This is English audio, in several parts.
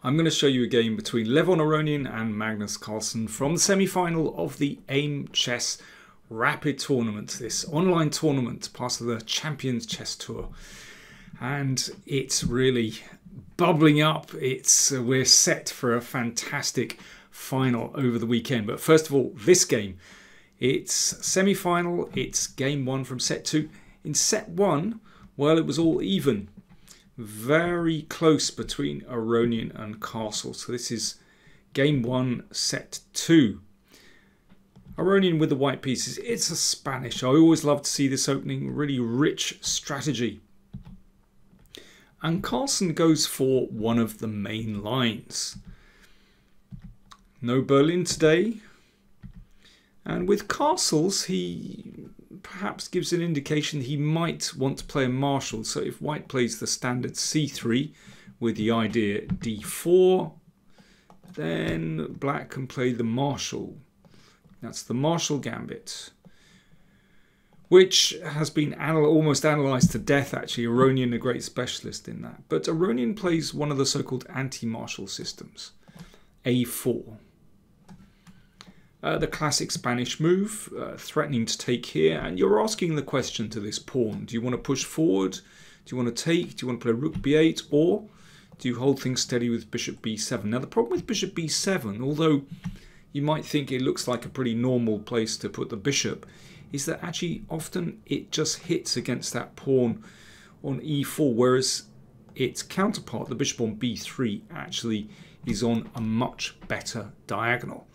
I'm going to show you a game between Levon Aronian and Magnus Carlsen from the semi-final of the Aimchess Rapid tournament, this online tournament, part of the Champions Chess Tour. And it's really bubbling up. We're set for a fantastic final over the weekend. But first of all, this game, it's semi-final, it's game one from set two. In set one, well, it was all even. Very close between Aronian and Carlsen. So this is game one, set two. Aronian with the white pieces. It's a Spanish. I always love to see this opening. Really rich strategy. And Carlsen goes for one of the main lines. No Berlin today. And with castles, he perhaps gives an indication he might want to play a marshal. So if white plays the standard c3 with the idea d4, then black can play the marshal. That's the marshal gambit, which has been almost analysed to death, actually. Aronian, a great specialist in that. But Aronian plays one of the so-called anti-marshal systems, a4. The classic Spanish move, threatening to take here. And you're asking the question to this pawn. Do you want to push forward? Do you want to take? Do you want to play rook b8? Or do you hold things steady with bishop b7? Now, the problem with bishop b7, although you might think it looks like a pretty normal place to put the bishop, is that actually often it just hits against that pawn on e4, whereas its counterpart, the bishop on b3, actually is on a much better diagonal.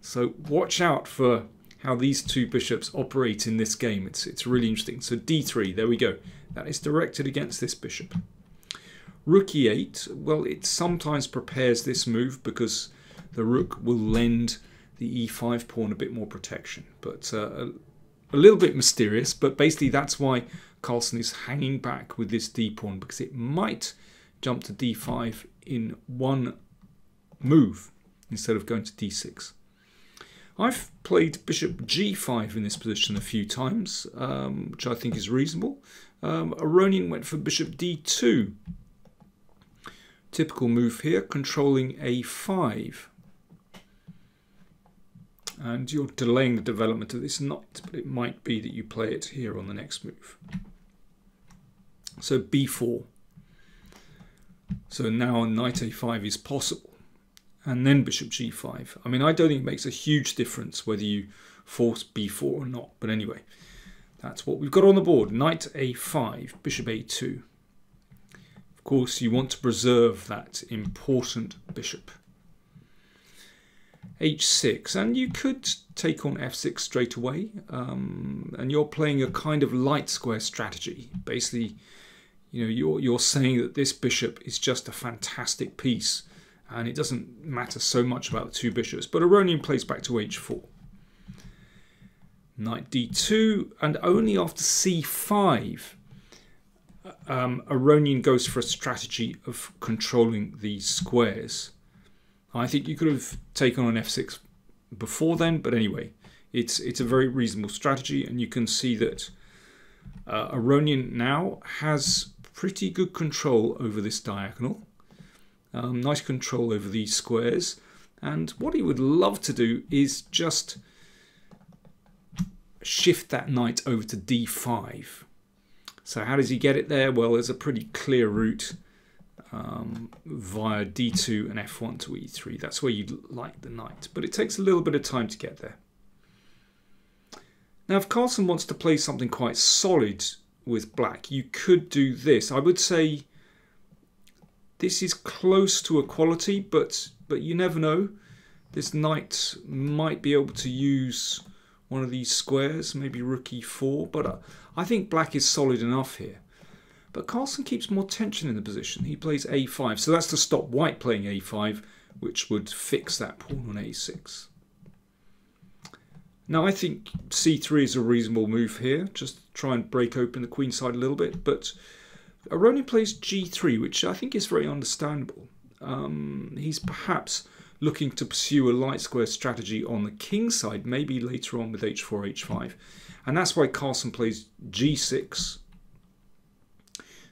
So watch out for how these two bishops operate in this game. It's really interesting. So d3, there we go. That is directed against this bishop. Rook e8, well, it sometimes prepares this move because the rook will lend the e5 pawn a bit more protection. But a little bit mysterious, but basically that's why Carlsen is hanging back with this d pawn, because it might jump to d5 in one move instead of going to d6. I've played bishop g5 in this position a few times, which I think is reasonable. Aronian went for bishop d2. Typical move here, controlling a5. And you're delaying the development of this knight, but it might be that you play it here on the next move. So b4. So now knight a5 is possible. And then bishop g5. I mean, I don't think it makes a huge difference whether you force b4 or not. But anyway, that's what we've got on the board. Knight a5, bishop a2. Of course, you want to preserve that important bishop. h6. And you could take on f6 straight away. And you're playing a kind of light square strategy. Basically, you know, you're saying that this bishop is just a fantastic piece. And it doesn't matter so much about the two bishops. But Aronian plays back to h4. Knight d2. And only after c5, Aronian goes for a strategy of controlling these squares. I think you could have taken on f6 before then. But anyway, it's a very reasonable strategy. And you can see that Aronian now has pretty good control over this diagonal. Nice control over these squares, and what he would love to do is just shift that knight over to d5. So how does he get it there? Well, there's a pretty clear route via d2 and f1 to e3. That's where you'd like the knight, but it takes a little bit of time to get there. Now, if Carlsen wants to play something quite solid with black, you could do this. I would say this is close to equality, but you never know. This knight might be able to use one of these squares, maybe rook e4, but I think black is solid enough here. But Carlsen keeps more tension in the position. He plays a5, so that's to stop white playing a5, which would fix that pawn on a6. Now I think c3 is a reasonable move here, just try and break open the queen side a little bit, but Aronian plays g3, which I think is very understandable. He's perhaps looking to pursue a light square strategy on the king side, maybe later on with h4, h5. And that's why Carlsen plays g6,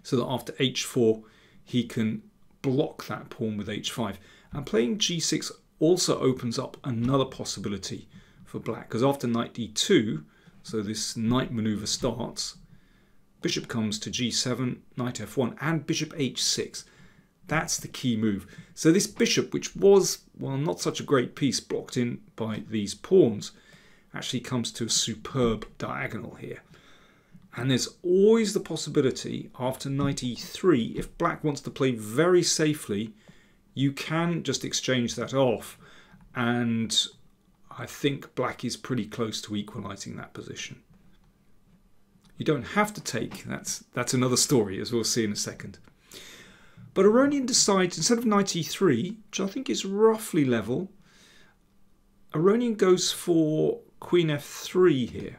so that after h4 he can block that pawn with h5. And playing g6 also opens up another possibility for black, because after knight d2, so this knight maneuver starts, bishop comes to g7, knight f1, and bishop h6. That's the key move. So this bishop, which was, well, not such a great piece blocked in by these pawns, actually comes to a superb diagonal here. And there's always the possibility after knight e3, if black wants to play very safely, you can just exchange that off. And I think black is pretty close to equalizing that position. You don't have to take, that's another story, as we'll see in a second. But Aronian decides, instead of knight e3, which I think is roughly level, Aronian goes for queen f3 here,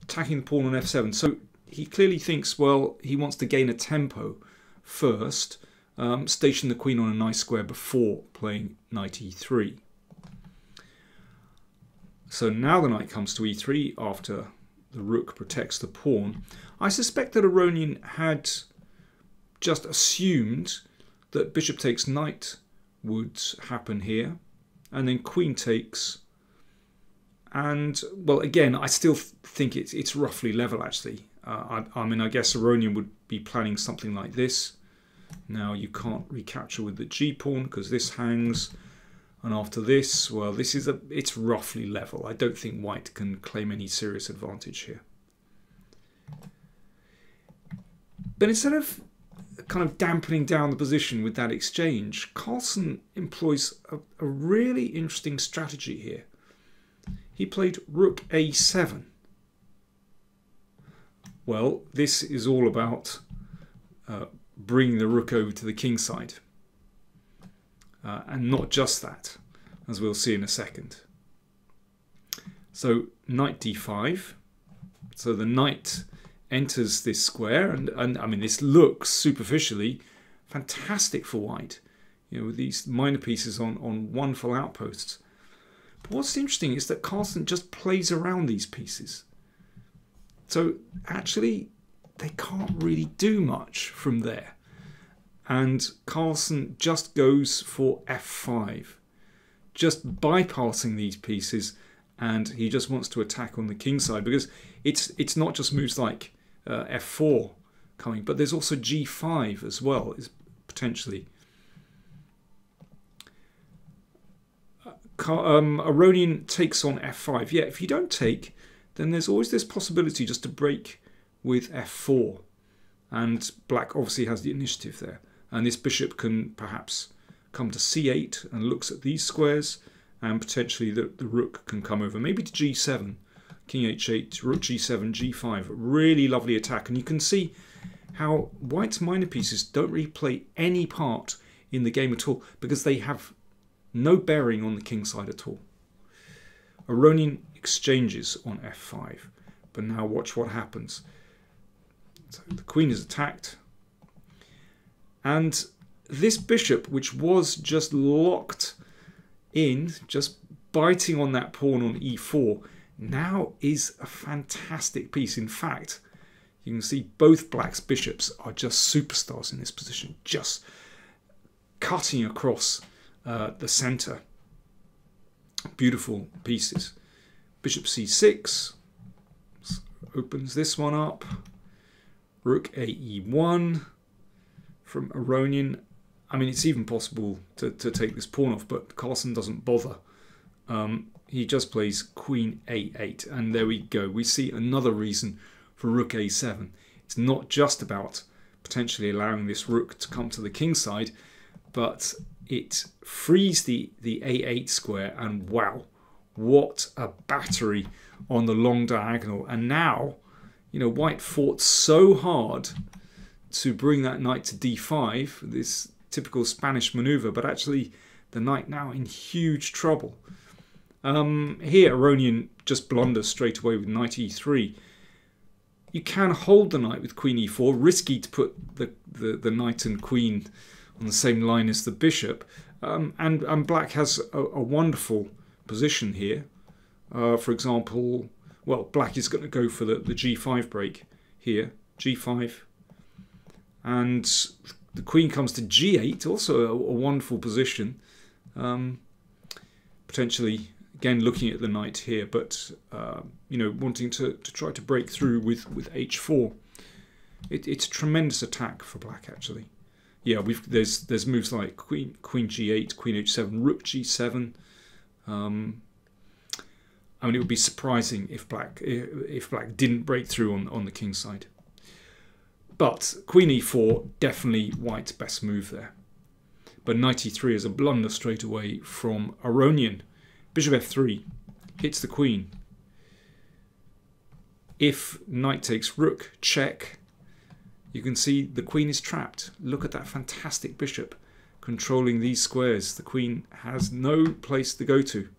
attacking the pawn on f7. So he clearly thinks, well, he wants to gain a tempo first, station the queen on a nice square before playing knight e3. So now the knight comes to e3 after the rook protects the pawn. I suspect that Aronian had just assumed that bishop takes knight would happen here, and then queen takes. And, well, again, I still think it's roughly level, actually. I mean, I guess Aronian would be planning something like this. Now, you can't recapture with the g-pawn because this hangs. And after this, well, it's roughly level. I don't think white can claim any serious advantage here. But instead of kind of dampening down the position with that exchange, Carlsen employs a really interesting strategy here. He played Rook A7. Well, this is all about bringing the rook over to the king side. And not just that, as we'll see in a second. So knight d5. So the knight enters this square, and I mean, this looks superficially fantastic for white, you know, with these minor pieces on wonderful outposts. But what's interesting is that Carlsen just plays around these pieces. So actually, they can't really do much from there. And Carlsen just goes for f5, just bypassing these pieces, and he just wants to attack on the king side, because it's not just moves like f4 coming, but there's also g5 as well, is potentially. Aronian takes on f5. Yeah, if you don't take, then there's always this possibility just to break with f4, and black obviously has the initiative there. And this bishop can perhaps come to c8 and looks at these squares, and potentially the rook can come over, maybe to g7, king h8, rook g7, g5. Really lovely attack. And you can see how white's minor pieces don't really play any part in the game at all, because they have no bearing on the king side at all. Aronian exchanges on f5, but now watch what happens. So the queen is attacked. And this bishop, which was just locked in, just biting on that pawn on e4, now is a fantastic piece. In fact, you can see both black's bishops are just superstars in this position, just cutting across the center. Beautiful pieces. Bishop c6 opens this one up. Rook ae1 from Aronian. I mean, it's even possible to take this pawn off, but Carlsen doesn't bother. He just plays queen a8, and there we go. We see another reason for rook a7. It's not just about potentially allowing this rook to come to the king side, but it frees the a8 square, and wow, what a battery on the long diagonal. And now, you know, white fought so hard to bring that knight to d5, this typical Spanish maneuver, but actually the knight now in huge trouble. Here Aronian just blunders straight away with knight e3. You can hold the knight with queen e4, risky to put the knight and queen on the same line as the bishop, and black has a wonderful position here. For example, well, black is going to go for the g5 break here, g5, and the queen comes to g8, also a wonderful position. Potentially, again, looking at the knight here, but you know, wanting to try to break through with h4. It's a tremendous attack for black, actually. Yeah, there's moves like queen g8, queen h7, rook g7. I mean, it would be surprising if black didn't break through on the king side. But queen e4, definitely white's best move there. But knight e3 is a blunder straight away from Aronian. Bishop f3 hits the queen. If knight takes rook, check. You can see the queen is trapped. Look at that fantastic bishop controlling these squares. The queen has no place to go to.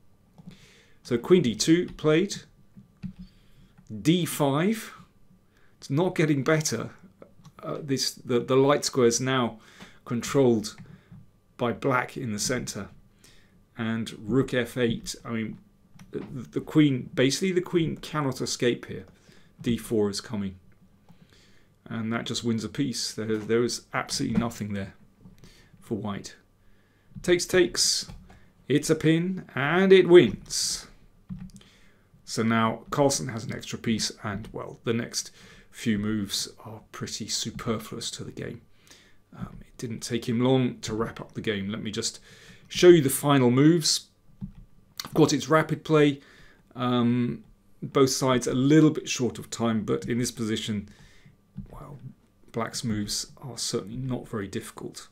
So queen d2 played. d5. It's not getting better. The light square is now controlled by black in the center. And rook f8. I mean, the queen, basically the queen cannot escape here. d4 is coming. And that just wins a piece. There is absolutely nothing there for white. Takes. It's a pin, and it wins. So now Carlsen has an extra piece, and, well, the next few moves are pretty superfluous to the game. It didn't take him long to wrap up the game. Let me just show you the final moves. Of course, it's rapid play. Both sides a little bit short of time, but in this position, well, black's moves are certainly not very difficult.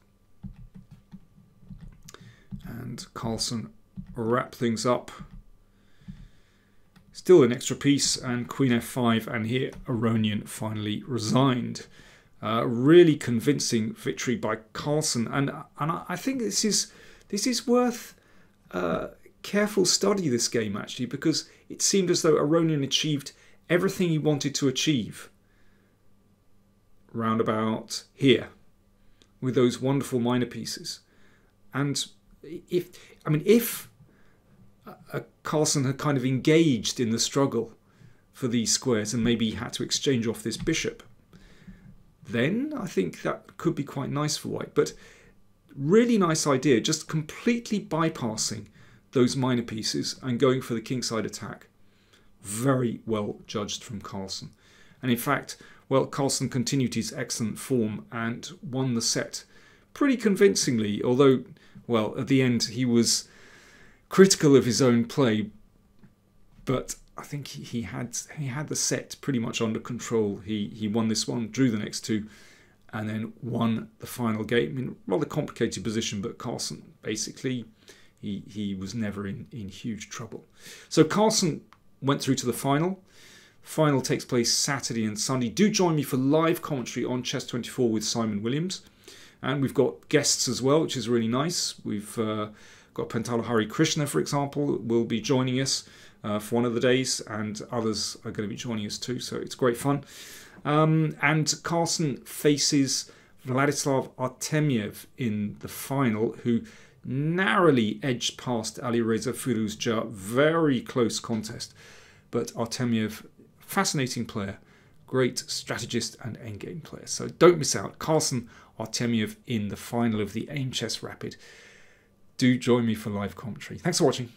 And Carlsen wrap things up. Still an extra piece, and queen f5, and here Aronian finally resigned. Really convincing victory by Carlsen, and I think this is worth careful study, this game, actually, because it seemed as though Aronian achieved everything he wanted to achieve round about here with those wonderful minor pieces. And if Carlsen had kind of engaged in the struggle for these squares and maybe he had to exchange off this bishop, then I think that could be quite nice for white. But really nice idea, just completely bypassing those minor pieces and going for the kingside attack. Very well judged from Carlsen. And in fact, well, Carlsen continued his excellent form and won the set pretty convincingly, although, well, at the end he was critical of his own play, but I think he had the set pretty much under control. He won this one, drew the next two, and then won the final game in rather complicated position, but Carlsen basically he was never in huge trouble. So Carlsen went through to the final. Final takes place Saturday and Sunday. Do join me for live commentary on Chess24 with Simon Williams. And we've got guests as well, which is really nice. We've got Pentala Hari Krishna, for example, will be joining us for one of the days, and others are going to be joining us too, so it's great fun. And Carlsen faces Vladislav Artemiev in the final, who narrowly edged past Alireza Firuzja. Very close contest, but Artemiev, fascinating player, great strategist and endgame player. So don't miss out. Carlsen Artemiev in the final of the Aimchess Rapid. Do join me for live commentary. Thanks for watching.